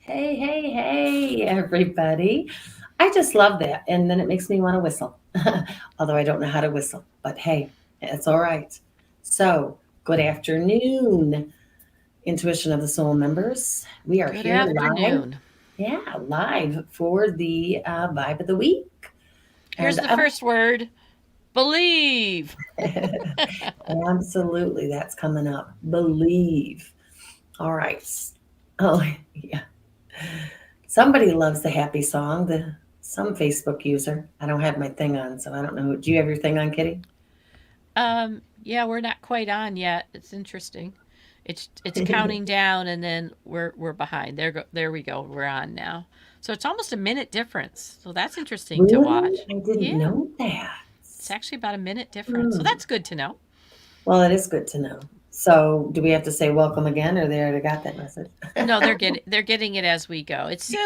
Hey, everybody. I just love that. And then it makes me want to whistle, although I don't know how to whistle. But hey, it's all right. So, good afternoon, Intuition of the Soul members. We are Good here live. afternoon. Yeah, live for the Vibe of the Week. Here's And the first word believe. absolutely, that's coming up. Believe. All right. Oh, yeah. Somebody loves the happy song. Some Facebook user. I don't have my thing on, so I don't know. Do you have your thing on, Kitty? Yeah, we're not quite on yet. It's interesting. It's counting down and then we're behind. There we go. We're on now. So it's almost a minute difference. So that's interesting to Really? watch. I didn't Yeah, know that. it's actually about a minute difference. So Hmm. that's good to know. Well, it is good to know. So, do we have to say welcome again, or they already got that message? No, they're getting it as we go. It's Sue.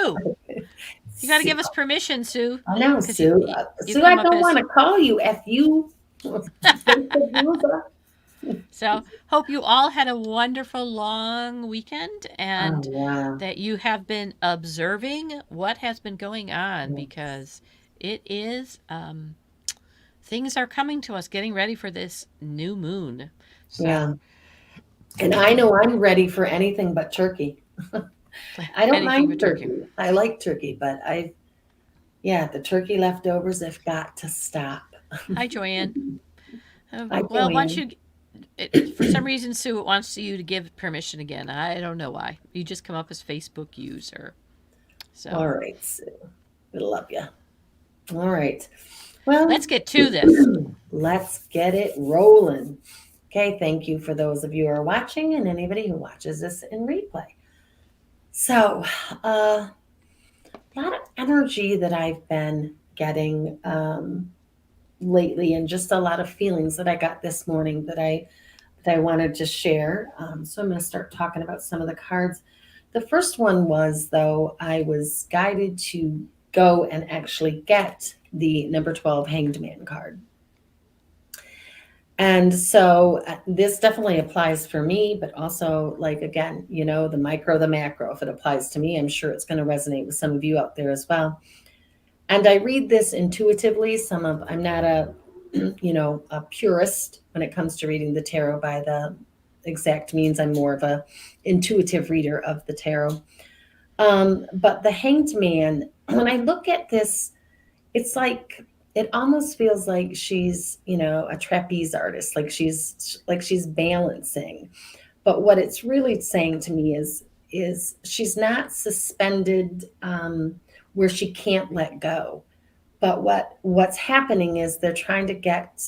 You got to Sue. give us permission, Sue, I know, because you, Sue. you you Sue, I come up don't want as to call you FU. Facebook user. So, hope you all had a wonderful long weekend Oh, and wow. that you have been observing what has been going on Yes. because it is, things are coming to us getting ready for this new moon. Yeah. So, And I know I'm ready for anything but turkey. I don't anything mind but turkey. turkey. I like turkey, but yeah, the turkey leftovers have got to stop. Hi, Joanne. Hi, Well, once Joanne. you, for some reason, Sue wants you to give permission again. I don't know why. You just come up as Facebook user. All So, right, Sue. We love you. All right. Well, let's get to this. let's get it rolling. Okay, thank you for those of you who are watching and anybody who watches this in replay. So, a lot of energy that I've been getting lately, and just a lot of feelings that I got this morning that I wanted to share. So I'm going to start talking about some of the cards. The first one was, though, I was guided to go and actually get the number 12 Hanged Man card. And so this definitely applies for me, but also, like, again, the micro, the macro. If it applies to me, I'm sure it's going to resonate with some of you out there as well. And I read this intuitively. I'm not a purist when it comes to reading the tarot by the exact means. I'm more of a intuitive reader of the tarot. But the Hanged Man, when I look at this, it's like it almost feels like she's, a trapeze artist, like she's balancing. But what it's really saying to me is she's not suspended where she can't let go. But what's happening is they're trying to get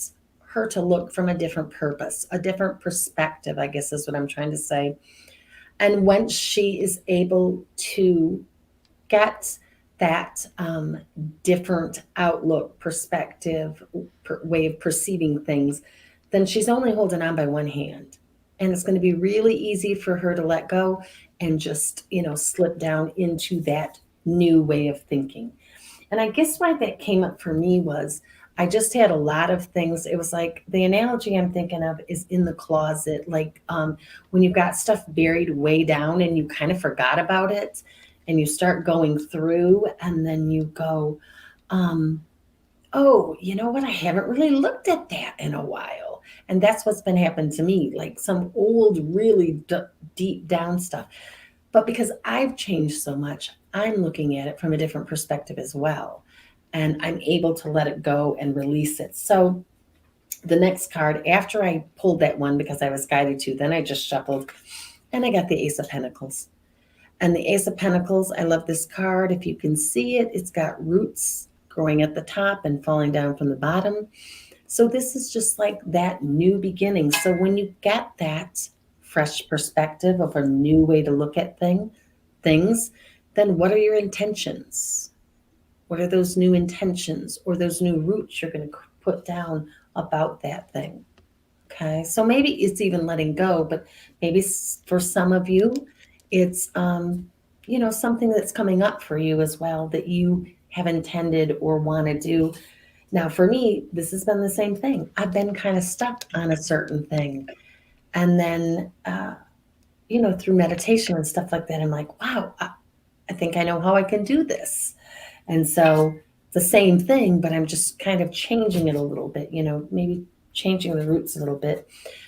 her to look from a different purpose, a different perspective, I guess is what I'm trying to say. And once she is able to get that different outlook, perspective, way of perceiving things, then she's only holding on by one hand. And it's going to be really easy for her to let go and just, slip down into that new way of thinking. And I guess why that came up for me was I just had a lot of things. It was like the analogy I'm thinking of is in the closet, like when you've got stuff buried way down and you kind of forgot about it, and you start going through, and then you go, um, oh, you know what? I haven't really looked at that in a while. And that's what's been happening to me, like some old, really deep down stuff. But because I've changed so much, I'm looking at it from a different perspective as well. And I'm able to let it go and release it. So the next card, after I pulled that one because I was guided to, then I just shuffled and I got the Ace of Pentacles. And the Ace of Pentacles, I love this card. If you can see it, it's got roots growing at the top and falling down from the bottom. So this is just like that new beginning. So when you get that fresh perspective of a new way to look at things, then what are your intentions? What are those new intentions or those new roots you're going to put down about that thing? Okay. So maybe it's even letting go, but maybe for some of you, it's, something that's coming up for you as well that you have intended or want to do. Now, for me, this has been the same thing. I've been kind of stuck on a certain thing. And then, through meditation and stuff like that, I'm like, wow, I think I know how I can do this. And so the same thing, but I'm just kind of changing it a little bit, maybe changing the roots a little bit.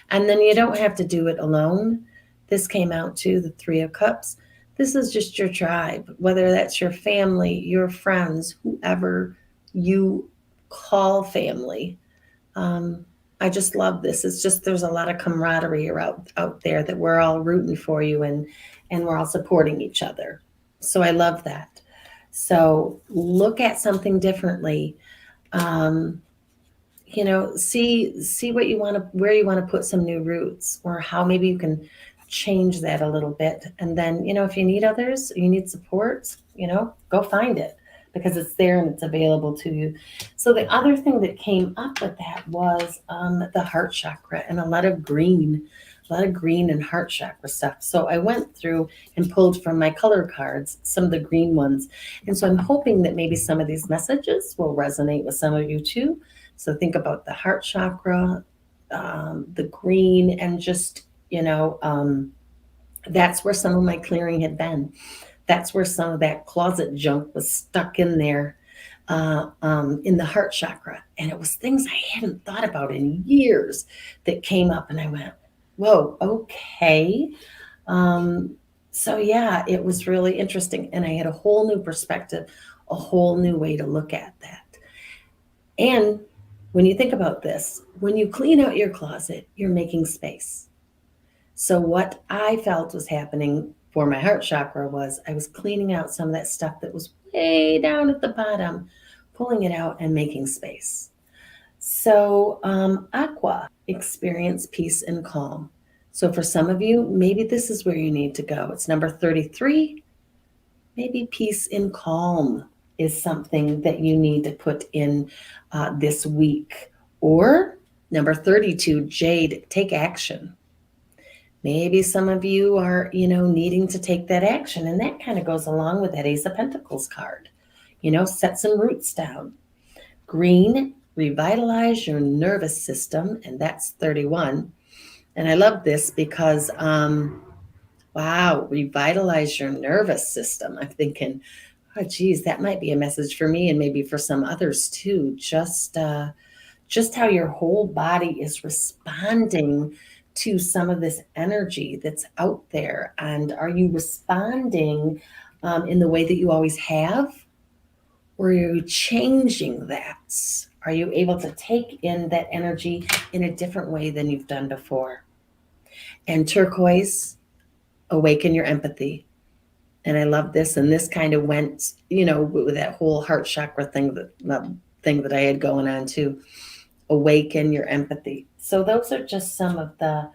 And then you don't have to do it alone. This came out too, the Three of Cups. This is just your tribe, whether that's your family, your friends, whoever you call family. Um, I just love this. It's just there's a lot of camaraderie out there that we're all rooting for you and we're all supporting each other. So I love that. So look at something differently. Um, see what you want to where you want to put some new roots or how maybe you can change that a little bit. And then, if you need others, you need support, go find it because it's there and it's available to you. So the other thing that came up with that was the heart chakra and a lot of green and heart chakra stuff. So I went through and pulled from my color cards some of the green ones. And so I'm hoping that maybe some of these messages will resonate with some of you too. So think about the heart chakra, the green, and just, that's where some of my clearing had been. That's where some of that closet junk was stuck in there in the heart chakra. And it was things I hadn't thought about in years that came up. And I went, whoa, okay. Um, so, yeah, it was really interesting. And I had a whole new perspective, a whole new way to look at that. And when you think about this, when you clean out your closet, you're making space. So, what I felt was happening for my heart chakra was I was cleaning out some of that stuff that was way down at the bottom, pulling it out and making space. So, Aqua, experience peace and calm. So, for some of you, maybe this is where you need to go. It's number 33. Maybe peace and calm is something that you need to put in this week. Or number 32, Jade, take action. Maybe some of you are, needing to take that action. And that kind of goes along with that Ace of Pentacles card. Set some roots down. Green, revitalize your nervous system. And that's 31. And I love this because, wow, revitalize your nervous system. I'm thinking, oh, geez, that might be a message for me and maybe for some others too. Just how your whole body is responding to some of this energy that's out there. And are you responding in the way that you always have? Or are you changing that? Are you able to take in that energy in a different way than you've done before? And turquoise, awaken your empathy. And I love this. And this kind of went, with that whole heart chakra thing that I had going on too. Awaken your empathy. So those are just some of the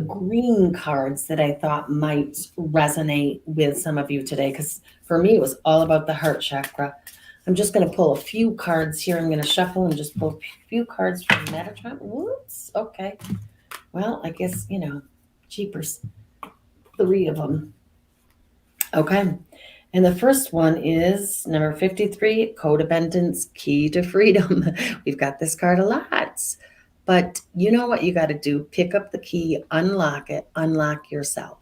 green cards that I thought might resonate with some of you today. Because for me, it was all about the heart chakra. I'm just going to pull a few cards here. I'm going to shuffle and just pull a few cards from Metatron. Whoops. Okay. Well, I guess, jeepers. 3 of them. Okay. And the first one is number 53, Codependence, Key to Freedom. We've got this card a lot. But you know what you got to do? Pick up the key, unlock it, unlock yourself.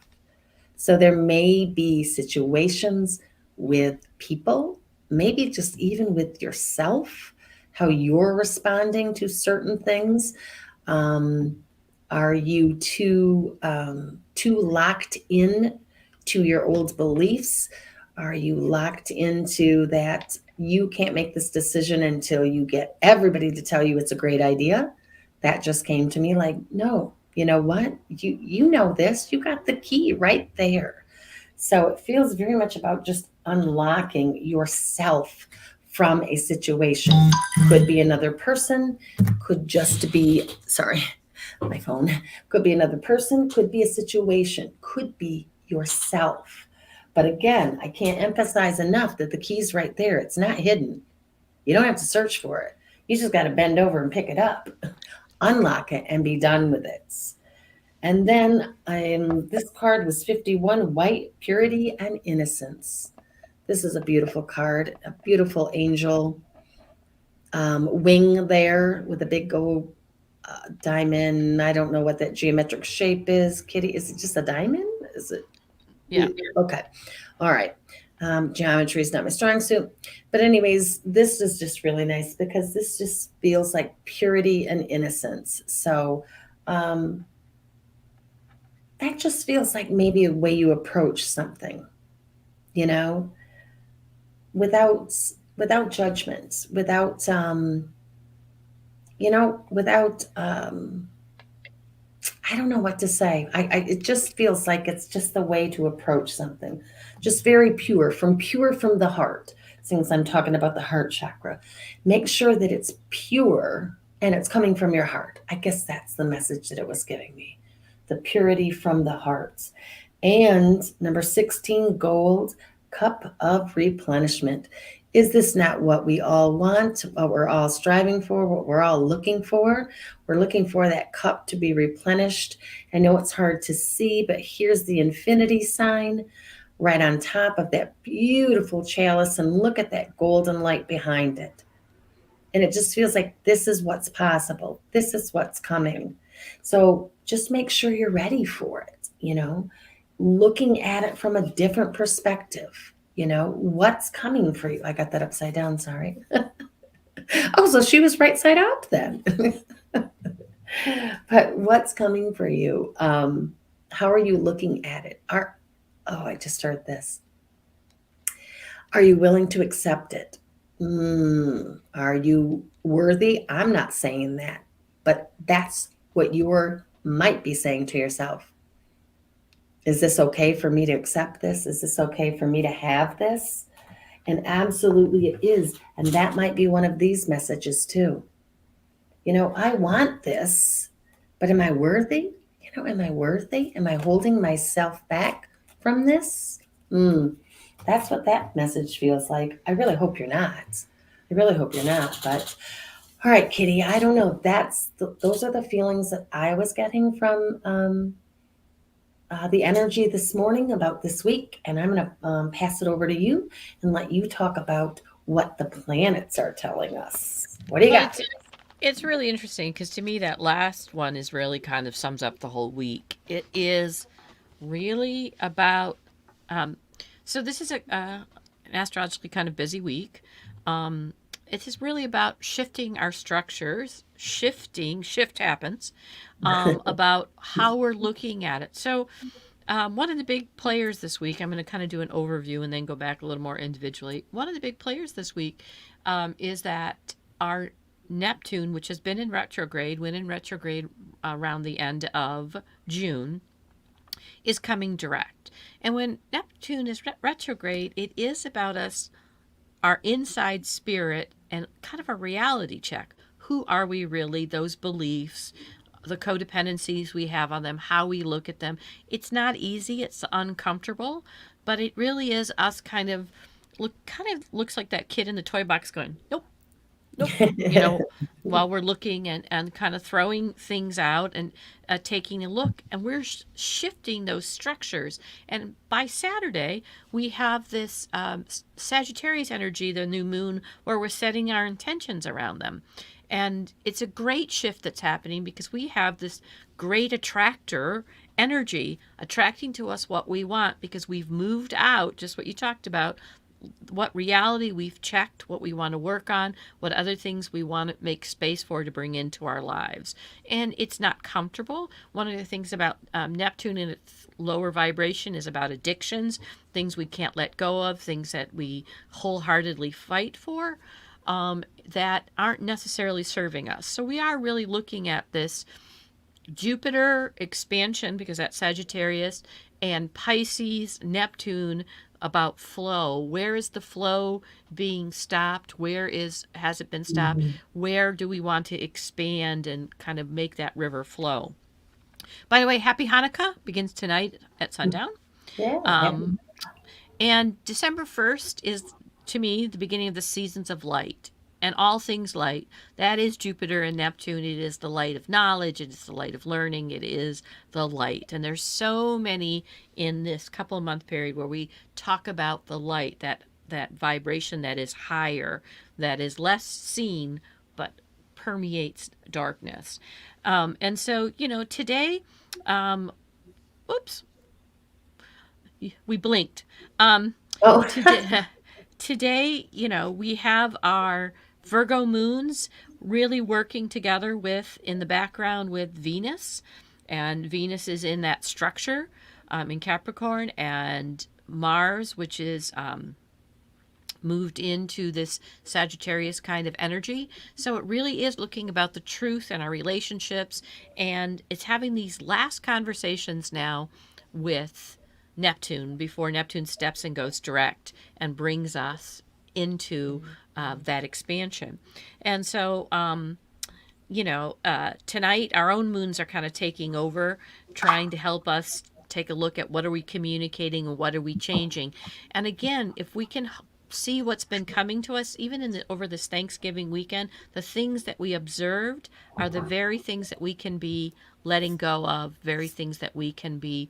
So there may be situations with people, maybe just even with yourself, how you're responding to certain things. Are you too locked in to your old beliefs? Are you locked into that you can't make this decision until you get everybody to tell you it's a great idea? That just came to me like, no, you know what? You know this. You got the key right there. So it feels very much about just unlocking yourself from a situation. Could be another person, could just be, sorry, my phone, could be another person, could be a situation, could be yourself. But again, I can't emphasize enough that the key's right there. It's not hidden. You don't have to search for it. You just got to bend over and pick it up, unlock it, and be done with it. And then this card was 51, White, Purity and Innocence. This is a beautiful card, a beautiful angel wing there with a big gold diamond. I don't know what that geometric shape is. Kitty, is it just a diamond? Is it? Yeah. Okay. All right. Geometry is not my strong suit. But, anyways, this is just really nice because this just feels like purity and innocence. So, um, that just feels like maybe a way you approach something, you know, without without judgments, without without I don't know what to say. It just feels like it's just the way to approach something, just very pure from the heart. Since I'm talking about the heart chakra, make sure that it's pure and it's coming from your heart. I guess that's the message that it was giving me, the purity from the heart. And number 16, gold, cup of replenishment. Is this not what we all want, what we're all striving for, what we're all looking for? We're looking for that cup to be replenished. I know it's hard to see, but here's the infinity sign right on top of that beautiful chalice, and look at that golden light behind it. And it just feels like this is what's possible. This is what's coming. So just make sure you're ready for it, looking at it from a different perspective. What's coming for you. I got that upside down, sorry. Oh, so she was right side up then. But what's coming for you? How are you looking at it? I just heard this. Are you willing to accept it? Are you worthy? I'm not saying that, but that's what you might be saying to yourself. Is this okay for me to accept this? Is this okay for me to have this? And absolutely it is. And that might be one of these messages too. I want this, but am I worthy? Am I worthy? Am I holding myself back from this? That's what that message feels like. I really hope you're not. I really hope you're not. But all right, Kitty, I don't know. Those are the feelings that I was getting from the energy this morning about this week. And I'm going to pass it over to you and let you talk about what the planets are telling us. What do you Well, got? it's really interesting because to me that last one is really kind of sums up the whole week. It is really about so this is an astrologically kind of busy week. It is really about shifting our structures, shift happens, about how we're looking at it. So one of the big players this week, I'm going to kind of do an overview and then go back a little more individually. One of the big players this week is that our Neptune, which has been in retrograde, went in retrograde around the end of June, is coming direct. And when Neptune is retrograde, it is about us, our inside spirit, and kind of a reality check. Who are we really? Those beliefs, the codependencies we have on them, how we look at them. It's not easy, it's uncomfortable, but it really is us kind of looks like that kid in the toy box going, nope, nope, while we're looking and kind of throwing things out and taking a look, and we're shifting those structures. And by Saturday, we have this Sagittarius energy, the new moon, where we're setting our intentions around them. And it's a great shift that's happening because we have this great attractor energy attracting to us what we want because we've moved out, just what you talked about, what reality we've checked, what we want to work on, what other things we want to make space for to bring into our lives. And it's not comfortable. One of the things about Neptune in its lower vibration is about addictions, things we can't let go of, things that we wholeheartedly fight for, that aren't necessarily serving us. So we are really looking at this Jupiter expansion, because that's Sagittarius, and Pisces, Neptune, about flow. Where is the flow being stopped? Has it been stopped? Mhm. Where do we want to expand and kind of make that river flow? By the way, happy Hanukkah begins tonight at sundown. Yeah. Um, and December 1st is, to me, the beginning of the seasons of light. And all things light, that is Jupiter and Neptune. It is the light of knowledge. It is the light of learning. It is the light. And there's so many in this couple of month period where we talk about the light, that vibration that is higher, that is less seen, but permeates darkness. And so, today, oops, we blinked. Oh, Today, today, we have our Virgo moons really working together with in the background with Venus, and Venus is in that structure in Capricorn, and Mars, which is moved into this Sagittarius kind of energy. So it really is looking about the truth in our relationships, and it's having these last conversations now with Neptune before Neptune steps and goes direct and brings us into that expansion. And so, tonight our own moons are kind of taking over, trying to help us take a look at what are we communicating and what are we changing. And again, if we can see what's been coming to us even over this Thanksgiving weekend, the things that we observed are the very things that we can be letting go of, very things that we can be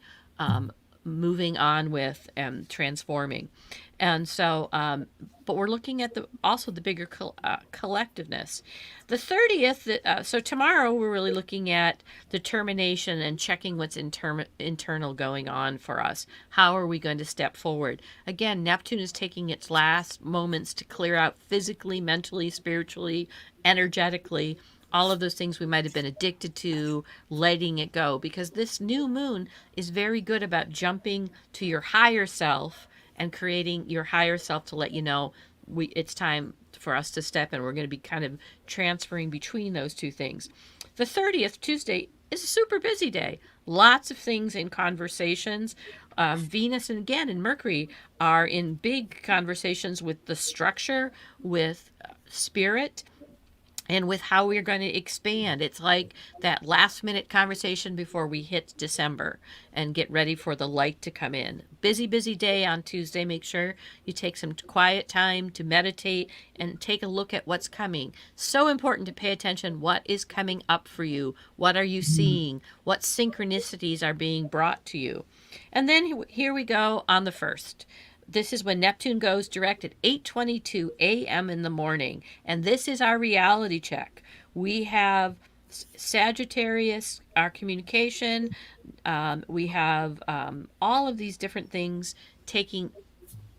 moving on with and transforming. And so, but we're looking at also the bigger collectiveness. The 30th, so tomorrow we're really looking at determination and checking what's internal going on for us. How are we going to step forward? Again, Neptune is taking its last moments to clear out physically, mentally, spiritually, energetically, all of those things we might have been addicted to, letting it go. Because this new moon is very good about jumping to your higher self and creating your higher self to let you know it's time for us to step in. We're going to be kind of transferring between those two things. The 30th, Tuesday, is a super busy day. Lots of things in conversations. Venus and again and Mercury are in big conversations with the structure, with spirit, and with how we're going to expand. It's like that last minute conversation before we hit December and get ready for the light to come in. Busy, busy day on Tuesday. Make sure you take some quiet time to meditate and take a look at what's coming. So important to pay attention. What is coming up for you? What are you seeing? What synchronicities are being brought to you? And then here we go on the 1st. This is when Neptune goes direct at 8:22 a.m. in the morning. And this is our reality check. We have Sagittarius, our communication. We have all of these different things taking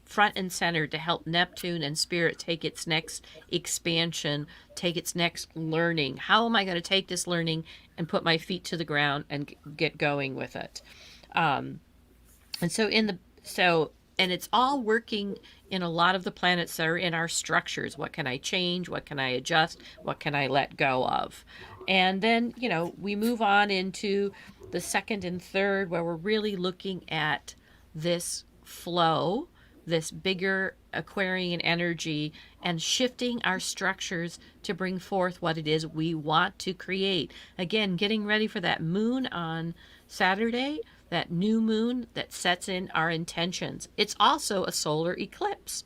front and center to help Neptune and Spirit take its next expansion, take its next learning. How am I going to take this learning and put my feet to the ground and get going with it? And so and it's all working in a lot of the planets that are in our structures. What can I change? What can I adjust? What can I let go of? And then, we move on into the 2nd and 3rd, where we're really looking at this flow, this bigger Aquarian energy, and shifting our structures to bring forth what it is we want to create. Again, getting ready for that moon on Saturday, that new moon that sets in our intentions. It's also a solar eclipse,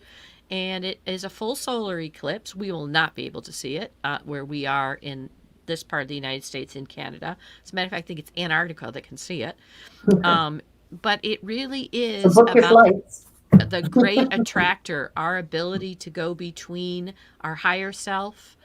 and it is a full solar eclipse. We will not be able to see it where we are in this part of the United States and Canada. As a matter of fact, I think it's Antarctica that can see it. But it really so is book your about flights. the great attractor, our ability to go between our higher self,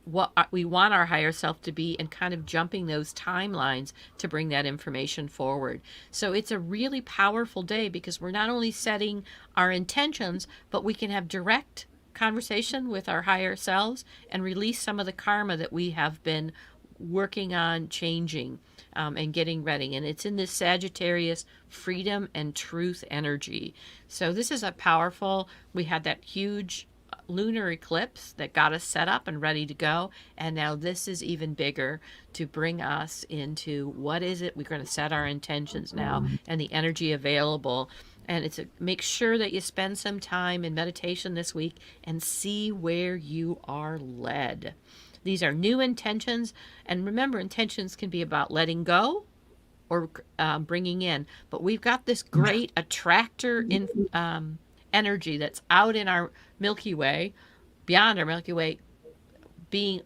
what we want our higher self to be, and kind of jumping those timelines to bring that information forward. So it's a really powerful day because we're not only setting our intentions, but we can have direct conversation with our higher selves and release some of the karma that we have been working on changing and getting ready. And it's in this Sagittarius freedom and truth energy. So this is a powerful, we had that huge lunar eclipse that got us set up and ready to go. And now this is even bigger to bring us into what is it we're going to set our intentions now and the energy available. And make sure that you spend some time in meditation this week and see where you are led. These are new intentions. And remember, intentions can be about letting go or bringing in. But we've got this great attractor in energy that's out in our Milky Way, beyond our Milky Way.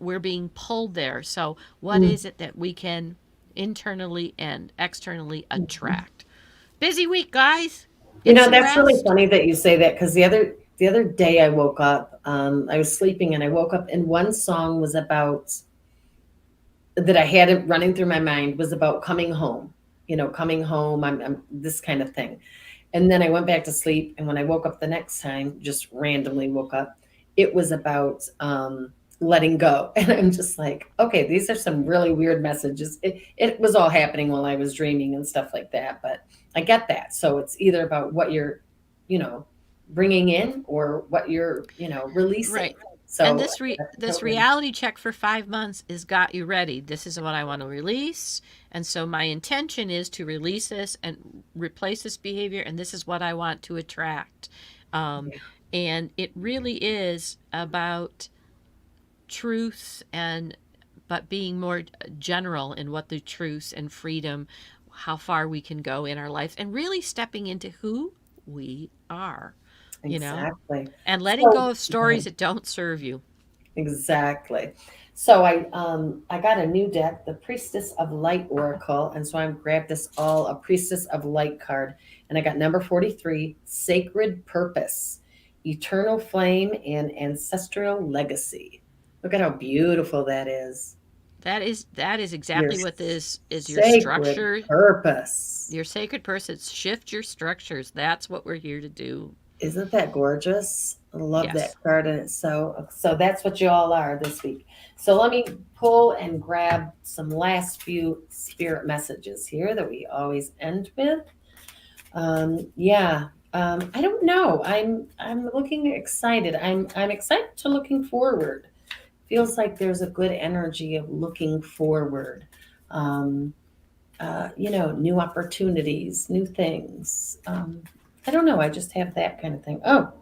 We're being pulled there. So what is it that we can internally and externally attract? Busy week, guys. That's really funny that you say that, because the other day I woke up, I was sleeping and I woke up and one song was about, that I had it running through my mind, was about coming home, coming home, I'm this kind of thing. And then I went back to sleep. And when I woke up the next time, just randomly woke up, it was about letting go. And I'm just like, okay, these are some really weird messages. It was all happening while I was dreaming and stuff like that. But I get that. So it's either about what you're, you know, bringing in or what you're, releasing. Right. And So this reality check for 5 months has got you ready. This is what I want to release, and so my intention is to release this and replace this behavior, and this is what I want to attract. Um, yeah, and it really is about truth and but being more general in what the truth and freedom, how far we can go in our life, and really stepping into who we are, you know, exactly. and letting So go of stories that don't serve you. exactly. So I got a new deck, the Priestess of Light Oracle, and so I grabbed this all a Priestess of Light card, and I got number 43, Sacred Purpose, Eternal Flame, and Ancestral Legacy. Look at how beautiful that is. That is Your exactly what this is. Your sacred structure, purpose. your sacred person. Shift your structures. That's what we're here to do. Isn't that gorgeous? I love that Yes. card, and it's so that's what you all are this week. So let me pull and grab some last few spirit messages here that we always end with. Yeah, I don't know. I'm looking excited. I'm excited to looking forward. Feels like there's a good energy of looking forward. Um, new opportunities, new things. I don't know. I just have that kind of thing. Oh,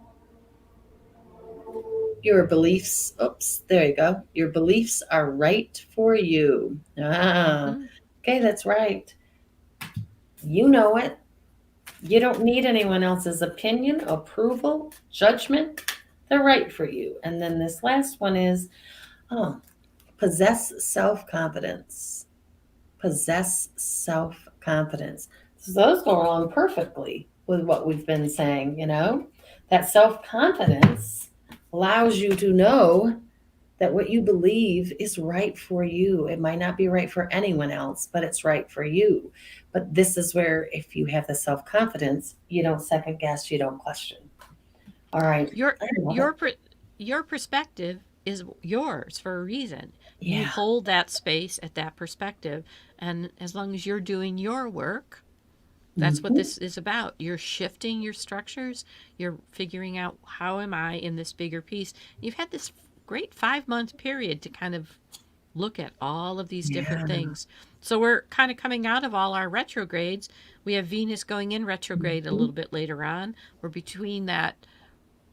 your beliefs. Oops, there you go. Your beliefs are right for you. Ah, Hmm. okay, that's right. You know it. You don't need anyone else's opinion, approval, judgment. They're right for you. And then this last one is, oh, possess self confidence. Possess self confidence. So those go along perfectly with what we've been saying. That self confidence allows you to know that what you believe is right for you. It might not be right for anyone else, but it's right for you. But this is where, if you have the self confidence, you don't second guess, you don't question. All right. Your I love it. your your perspective is yours for a reason. You Yeah. hold that space at that perspective, and as long as you're doing your work, that's what Mhm. this is about. You're shifting your structures. You're figuring out, how am I in this bigger piece? You've had this great 5 month period to kind of look at all of these different Yeah. things. So we're kind of coming out of all our retrogrades. We have Venus going in retrograde a Mhm. little bit later on. We're between that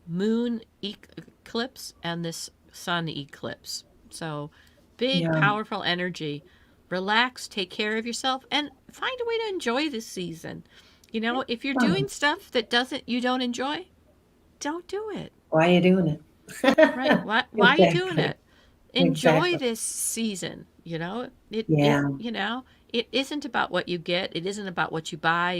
moon eclipse and this sun eclipse. So big, Yeah. powerful energy. Relax, take care of yourself, and find a way to enjoy this season. If you're Fun. doing stuff that doesn't you don't enjoy, don't do it. Why are you doing Right? it? Why are you doing Exactly. it? Enjoy Exactly. this season. It Yeah. it isn't about what you get. It isn't about what you buy.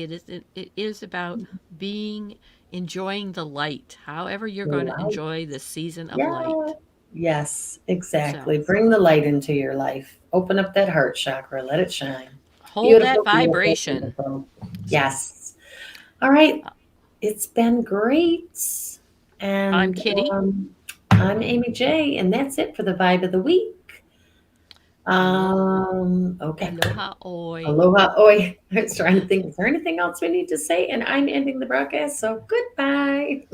It is about being enjoying the light. However you're going to Light. enjoy the season of Yeah. light. Yes, So, exactly. Bring the light into your life. Open up that heart chakra. Let it shine. hold that Beautiful, beautiful, vibration. beautiful. So, Yes. All right. uh, It's been great. I'm And Kitty. I'm Amy J. And that's it for the vibe of the week. Okay. Aloha oi. Aloha. Oi. I was trying to think, is there anything else we need to say? And I'm ending the broadcast. So goodbye.